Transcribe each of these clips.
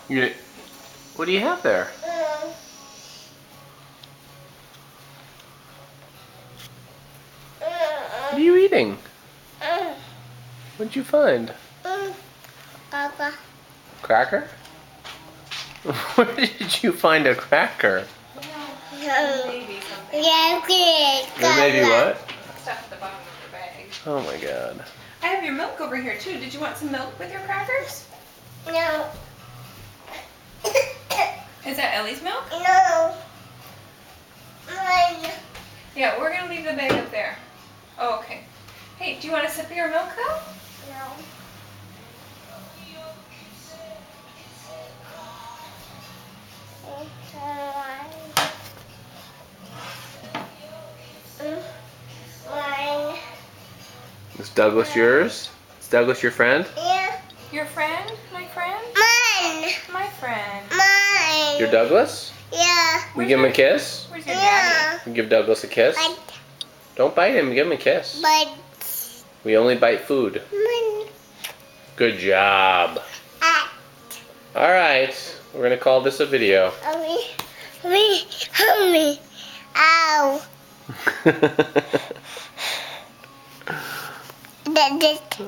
You, what do you have there? What are you eating? What'd you find? Papa. Cracker? Where did you find a cracker? Maybe something. Yeah, okay. Maybe what? Stuff at the bottom of the bag. Oh my god. I have your milk over here too. Did you want some milk with your crackers? No. Is that Ellie's milk? No. Mine. Yeah, we're gonna leave the bag up there. Oh, okay. Hey, do you want a sip of your milk though? No. Mine. Is Douglas yours? Is Douglas your friend? Yeah. Your friend? My friend? Mine. My friend. Mine. Your Douglas? Yeah. We give him a kiss? Where's your daddy? Yeah. We give Douglas a kiss? Don't bite him, give him a kiss. But We only bite food. mine. Good job. Alright, we're gonna call this a video. Mommy. Ow. That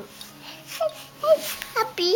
happy.